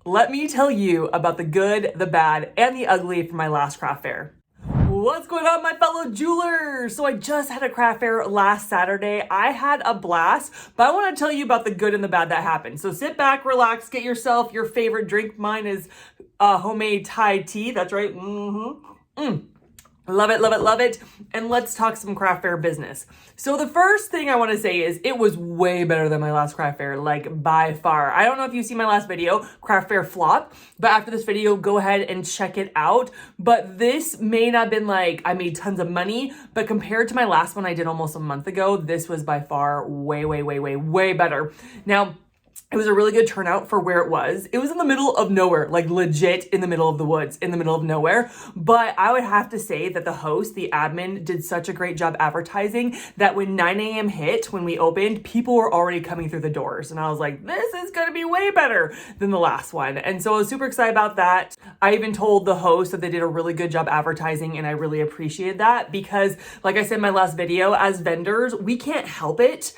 let me tell you about the good, the bad, and the ugly from my last craft fair. What's going on, my fellow jewelers? So I just had a craft fair last Saturday. I had a blast, but I want to tell you about the good and the bad that happened. So sit back, relax, get yourself your favorite drink. Mine is homemade Thai tea. That's right. Love it, love it, love it. And let's talk some craft fair business. So the first thing I want to say is it was way better than my last craft fair, like by far. I don't know if you see my last video, craft fair flop, but after this video, go ahead and check it out. But this may not have been like I made tons of money, but compared to my last one I did almost a month ago, this was by far way better. Now, it was a really good turnout for where it was. It was in the middle of nowhere, like legit in the middle of the woods, in the middle of nowhere. But I would have to say that the host, the admin, did such a great job advertising that when 9 a.m. hit, when we opened, people were already coming through the doors. And I was like, this is gonna be way better than the last one. And so I was super excited about that. I even told the host that they did a really good job advertising, and I really appreciated that because, like I said in my last video, as vendors, we can't help it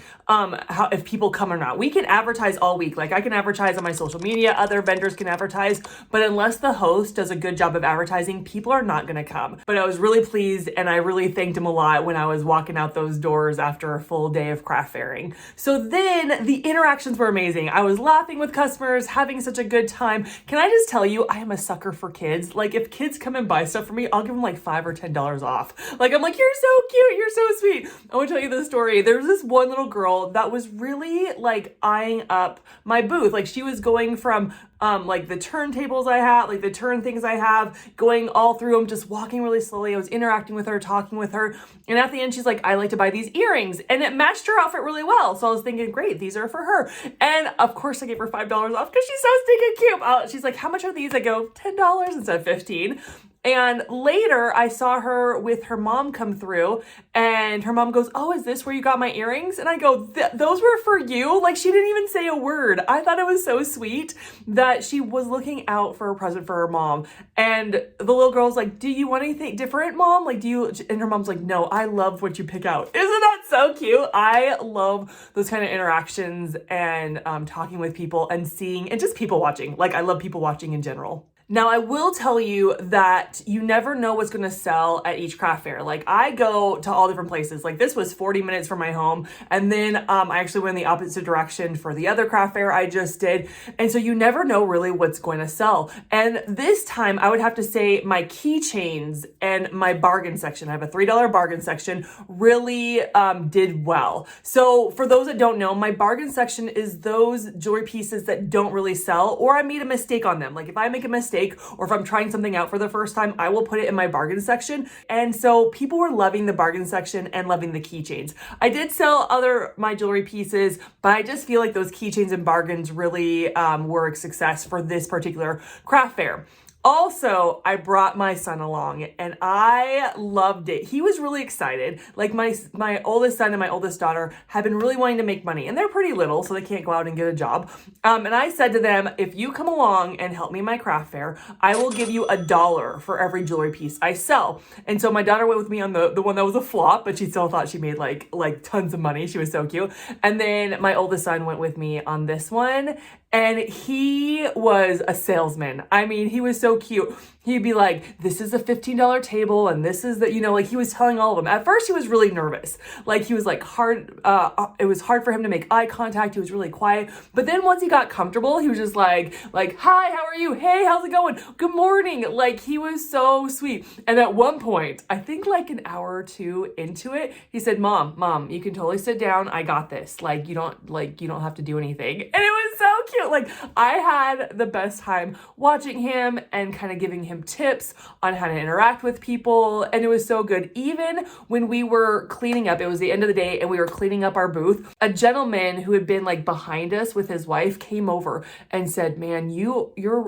if people come or not. We can advertise all week. Like I can advertise on my social media, other vendors can advertise, but unless the host does a good job of advertising, people are not gonna come. But I was really pleased and I really thanked him a lot when I was walking out those doors after a full day of craft fairing. So then the interactions were amazing. I was laughing with customers, having such a good time. Can I just tell you, I am a sucker for kids. Like if kids come and buy stuff for me, I'll give them like $5 or $10 off. Like I'm like, you're so cute, you're so sweet. I want to tell you this story. There was this one little girl that was really like eyeing up my booth. Like she was going from like the turntables I had, like the turn things I have, going all through them, just walking really slowly. I was interacting with her, talking with her. And at the end, she's like, I like to buy these earrings. And it matched her outfit really well. So I was thinking, great, these are for her. And of course I gave her $5 off because she's so stinking cute. She's like, how much are these? I go, $10 instead of 15. And later I saw her with her mom come through and her mom goes, oh, is this where you got my earrings? And I go, those were for you? Like she didn't even say a word. I thought it was so sweet that she was looking out for a present for her mom. And the little girl's like, do you want anything different, mom? Like, do you? And her mom's like, no, I love what you pick out. Isn't that so cute? I love those kind of interactions and talking with people and seeing, and just people watching. Like I love people watching in general. Now, I will tell you that you never know what's going to sell at each craft fair. Like I go to all different places. Like this was 40 minutes from my home. And then I actually went in the opposite direction for the other craft fair I just did. And so you never know really what's going to sell. And this time I would have to say my keychains and my bargain section, I have a $3 bargain section, really did well. So for those that don't know, my bargain section is those jewelry pieces that don't really sell or I made a mistake on them. Like if I make a mistake, or if I'm trying something out for the first time, I will put it in my bargain section. And so people were loving the bargain section and loving the keychains. I did sell my jewelry pieces, but I just feel like those keychains and bargains really were a success for this particular craft fair. Also, I brought my son along and I loved it. He was really excited. Like my oldest son and my oldest daughter have been really wanting to make money and they're pretty little, so they can't go out and get a job. And I said to them, if you come along and help me in my craft fair, I will give you $1 for every jewelry piece I sell. And so my daughter went with me on the one that was a flop, but she still thought she made like tons of money. She was so cute. And then my oldest son went with me on this one. And he was a salesman. I mean, he was so cute. He'd be like, this is a $15 table and this is the, like he was telling all of them. At first he was really nervous. Like he was like it was hard for him to make eye contact. He was really quiet. But then once he got comfortable, he was just like, hi, how are you? Hey, how's it going? Good morning. Like he was so sweet. And at one point, I think like an hour or two into it, he said, mom, you can totally sit down. I got this. Like you don't have to do anything. And it was so cute. Like I had the best time watching him and kind of giving him tips on how to interact with people. And it was so good. Even when we were cleaning up, it was the end of the day and we were cleaning up our booth, a gentleman who had been like behind us with his wife came over and said, man,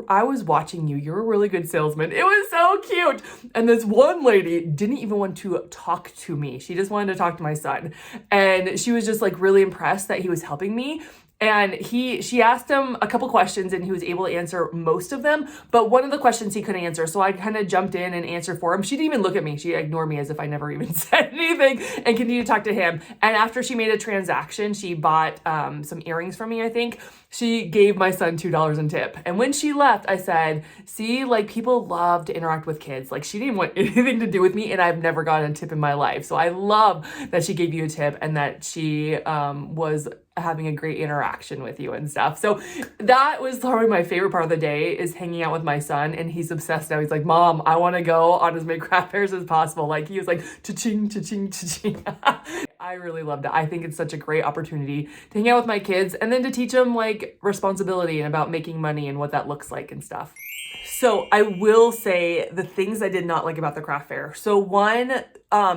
I was watching you. You're a really good salesman. It was so cute. And this one lady didn't even want to talk to me. She just wanted to talk to my son. And she was just like really impressed that he was helping me. And she asked him a couple questions and he was able to answer most of them, but one of the questions he couldn't answer. So I kind of jumped in and answered for him. She didn't even look at me. She ignored me as if I never even said anything and continued to talk to him. And after she made a transaction, she bought some earrings from me, I think. She gave my son $2 in tip. And when she left, I said, see, like, people love to interact with kids. Like, she didn't want anything to do with me, and I've never gotten a tip in my life. So I love that she gave you a tip and that she was having a great interaction with you and stuff. So that was probably my favorite part of the day, is hanging out with my son. And he's obsessed now. He's like, Mom, I want to go on as many craft fairs as possible. Like, he was like, cha-ching, cha-ching, cha-ching. I really loved it. I think it's such a great opportunity to hang out with my kids and then to teach them like responsibility and about making money and what that looks like and stuff. So I will say the things I did not like about the craft fair. So one,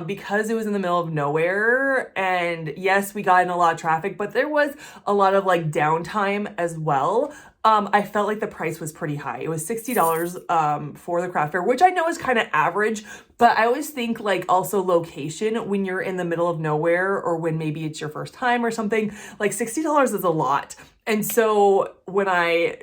because it was in the middle of nowhere, and yes, we got in a lot of traffic, but there was a lot of like downtime as well. I felt like the price was pretty high. It was $60 for the craft fair, which I know is kind of average, but I always think like also location when you're in the middle of nowhere or when maybe it's your first time or something, like $60 is a lot. And so when I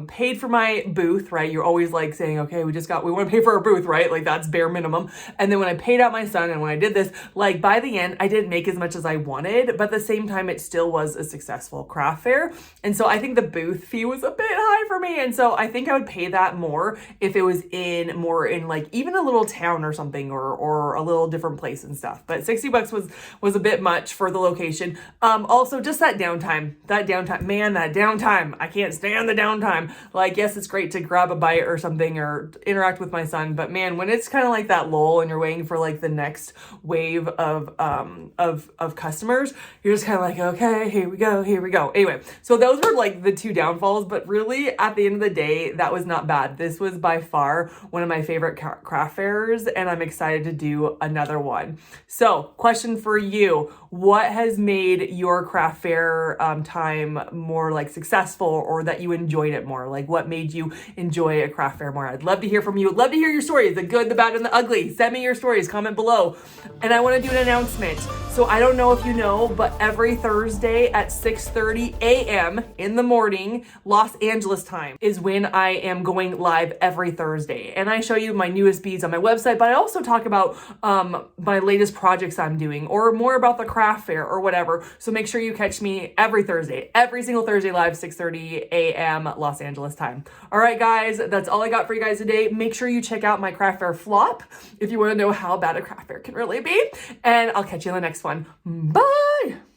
paid for my booth, right, you're always like saying, okay, we want to pay for our booth, right? Like that's bare minimum. And then when I paid out my son and when I did this, like by the end, I didn't make as much as I wanted, but at the same time, it still was a successful craft fair. And so I think the booth fee was a bit high for me. And so I think I would pay that more if it was more in like even a little town or something or a little different place and stuff. But $60 was a bit much for the location. Also just that downtime, man, that downtime. I can't stand the downtime. Like, yes, it's great to grab a bite or something or interact with my son, but man, when it's kind of like that lull and you're waiting for like the next wave of customers, you're just kind of like, okay, here we go. Anyway, so those were like the two downfalls, but really at the end of the day, that was not bad. This was by far one of my favorite craft fairs, and I'm excited to do another one. So, question for you: what has made your craft fair time more like successful, or that you enjoyed it more? Like, what made you enjoy a craft fair more? I'd love to hear from you. I'd love to hear your stories, the good, the bad, and the ugly. Send me your stories, comment below. And I want to do an announcement. So I don't know if you know, but every Thursday at 6:30 a.m. in the morning, Los Angeles time, is when I am going live every Thursday. And I show you my newest beads on my website, but I also talk about my latest projects I'm doing, or more about the craft fair or whatever. So make sure you catch me every single Thursday live, 6:30 a.m. Los Angeles time. All right, guys, that's all I got for you guys today. Make sure you check out my craft fair flop if you want to know how bad a craft fair can really be. And I'll catch you in the next one. Bye.